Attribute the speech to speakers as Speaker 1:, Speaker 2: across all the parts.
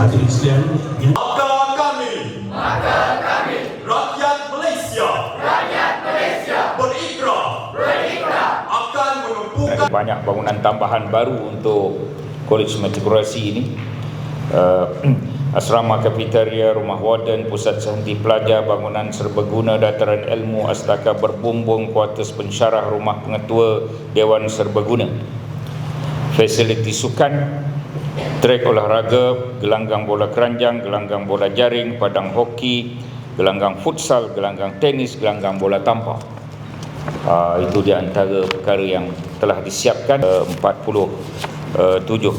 Speaker 1: Hadirin sekalian, maka kami, rakyat Malaysia berikrar akan menumpukan
Speaker 2: banyak bangunan tambahan baru untuk Kolej Meteorologi ini. Asrama kafetaria, rumah warden, pusat sehenti pelajar, bangunan serbaguna, dataran ilmu, astaka berbumbung, kuartus pensyarah, rumah pengetua, dewan serbaguna, fasiliti sukan, trek olahraga, gelanggang bola keranjang, gelanggang bola jaring, padang hoki, gelanggang futsal, gelanggang tenis, gelanggang bola tampar. Itu di antara perkara yang telah disiapkan. 47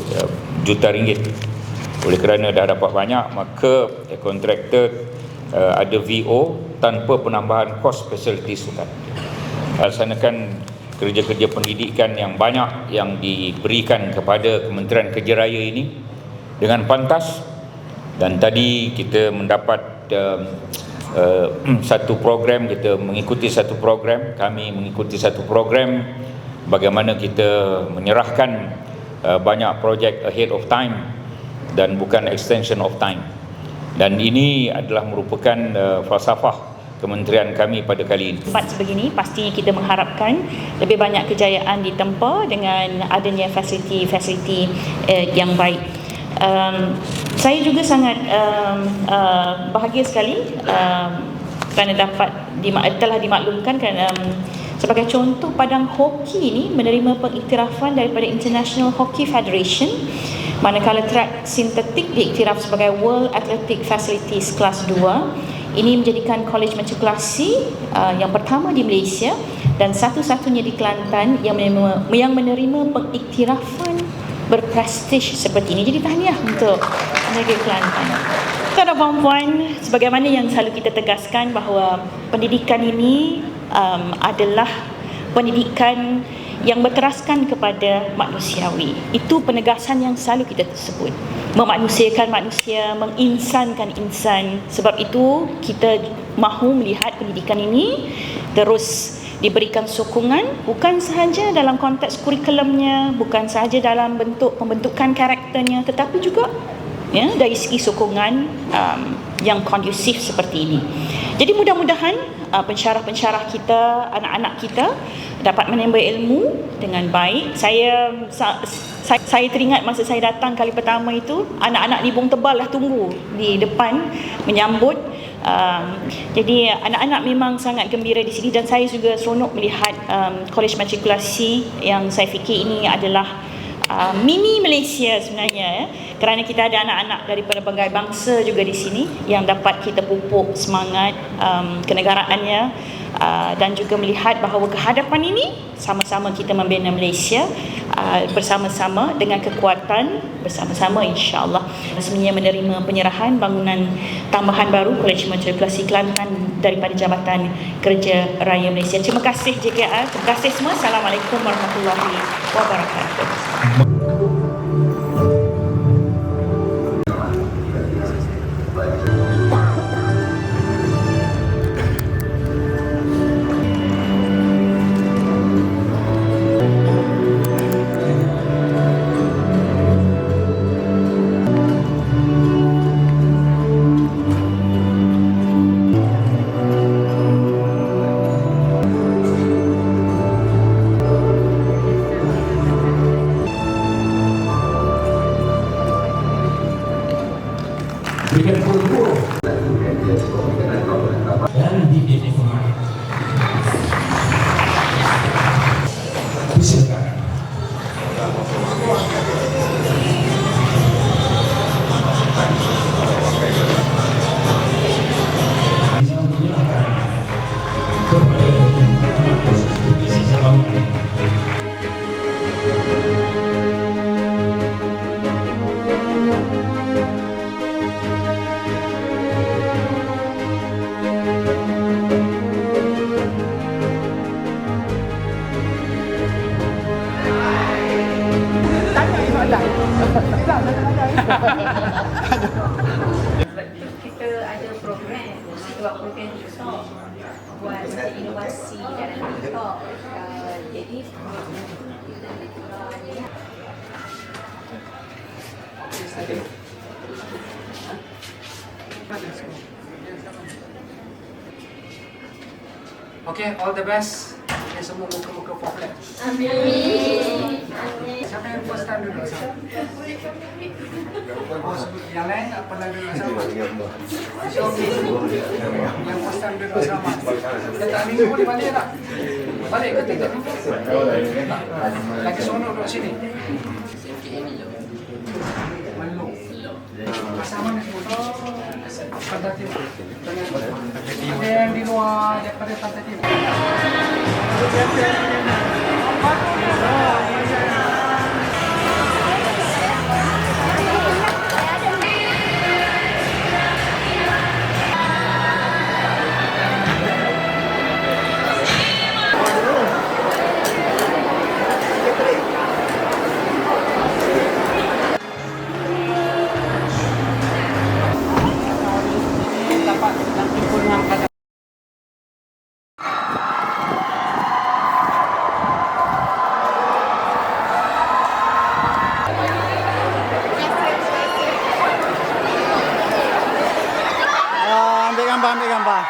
Speaker 2: juta ringgit. Oleh kerana dah dapat banyak, maka kontraktor ada VO tanpa penambahan kos fasiliti sukan. Laksanakan kerja-kerja pendidikan yang banyak yang diberikan kepada Kementerian Kerja Raya ini dengan pantas. Dan tadi kita mendapat satu program, kita mengikuti satu program, kami mengikuti satu program bagaimana kita menyerahkan banyak projek ahead of time dan bukan extension of time. Dan ini adalah merupakan falsafah kementerian kami pada kali ini.
Speaker 3: Tempat sebegini pastinya kita mengharapkan lebih banyak kejayaan ditempa dengan adanya fasiliti yang baik. Saya juga sangat bahagia sekali kerana telah dimaklumkan kerana sebagai contoh, padang hoki ini menerima pengiktirafan daripada International Hockey Federation, manakala track sintetik diiktiraf sebagai World Athletic Facilities Kelas 2. Ini menjadikan Kolej Meteorologi yang pertama di Malaysia dan satu-satunya di Kelantan yang menerima pengiktirafan berprestij seperti ini. Jadi tahniah untuk negeri Kelantan. Tuan-tuan dan puan, sebagaimana yang selalu kita tegaskan bahawa pendidikan ini adalah pendidikan yang berteraskan kepada manusiawi. Itu penegasan yang selalu kita sebut. Memanusiakan manusia, menginsankan insan. Sebab itu kita mahu melihat pendidikan ini terus diberikan sokongan, bukan sahaja dalam konteks kurikulumnya, bukan sahaja dalam bentuk pembentukan karakternya, tetapi juga dari segi sokongan yang kondusif seperti ini. Jadi mudah-mudahan pensyarah-pensyarah kita, anak-anak kita dapat menambah ilmu dengan baik. Saya teringat masa saya datang kali pertama itu, anak-anak di Bung Tebal dah tunggu di depan menyambut. Jadi anak-anak memang sangat gembira di sini dan saya juga seronok melihat Kolej Matrikulasi yang saya fikir ini adalah mini Malaysia sebenarnya, kerana kita ada anak-anak daripada pelbagai bangsa juga di sini yang dapat kita pupuk semangat kenegaraannya dan juga melihat bahawa kehadapan ini sama-sama kita membina Malaysia bersama-sama dengan kekuatan bersama-sama, insya-Allah. Resminya menerima penyerahan bangunan tambahan baru Kolej Meteorologi Kelantan daripada Jabatan Kerja Raya Malaysia. Terima kasih JKR, terima kasih semua. Assalamualaikum warahmatullahi wabarakatuh.
Speaker 1: berikan puluh dan didik informasi. Silakan.
Speaker 4: Kita ada program, buat program TikTok, buat macam inovasi dalam TikTok. Jadi
Speaker 5: Okay, all the best. Ini semua muka-muka popular. Siapa yang first time duduk sama? Oh, yang lain tak pernah duduk sama? Okay. Yang first time duduk sama. Kita minggu ni balik tak? Balik ke tidak? Lagi seronok duduk sini? Malu. Asal mana semua? Pantai Timur. Ada yang di luar daripada Pantai Timur. Ambil gambar.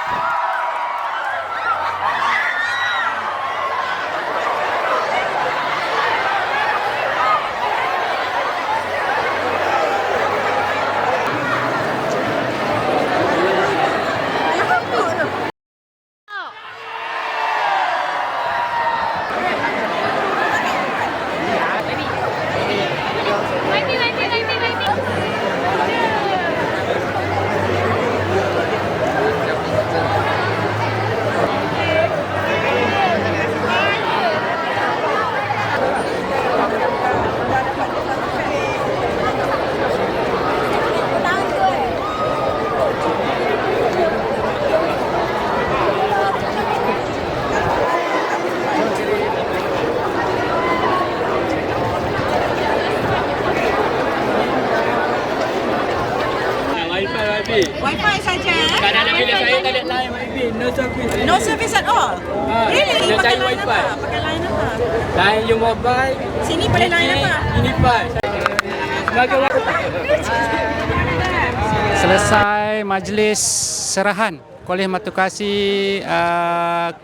Speaker 6: Wi-Fi saja.
Speaker 7: Tak ada bila saya tak ada line wifi, no service.
Speaker 6: No service at all. Really?
Speaker 7: Dia
Speaker 6: Pakai
Speaker 7: cari
Speaker 6: line
Speaker 7: wifi.
Speaker 6: apa? Pakai line apa?
Speaker 7: Line you mobile.
Speaker 6: Sini pakai line apa?
Speaker 7: Ini pas. Sebagai
Speaker 5: Selesai majlis serahan Kolej Matukasi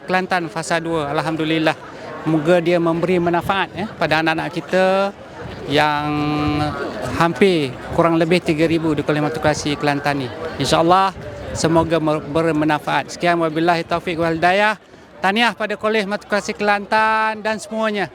Speaker 5: Kelantan Fasa 2. Alhamdulillah. Moga dia memberi manfaat pada anak-anak kita yang hampir kurang lebih 3,000 di Kolej Matukasi Kelantan ni. InsyaAllah semoga bermanfaat. Sekian, wabillahi taufiq wal hidayah. Tahniah pada Kolej Matukasi Kelantan dan semuanya.